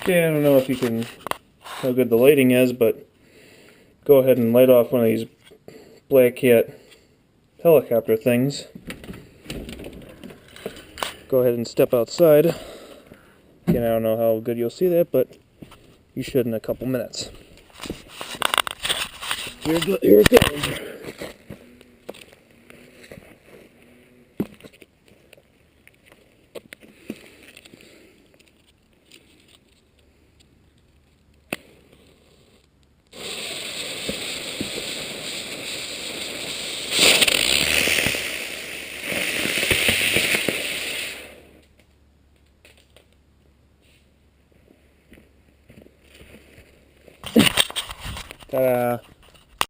Okay, I don't know if you can, how good the lighting is, but go ahead and light off one of these Black Cat helicopter things. Go ahead and step outside. Again, I don't know how good you'll see that, but you should in a couple minutes. Here it goes. Ta-da!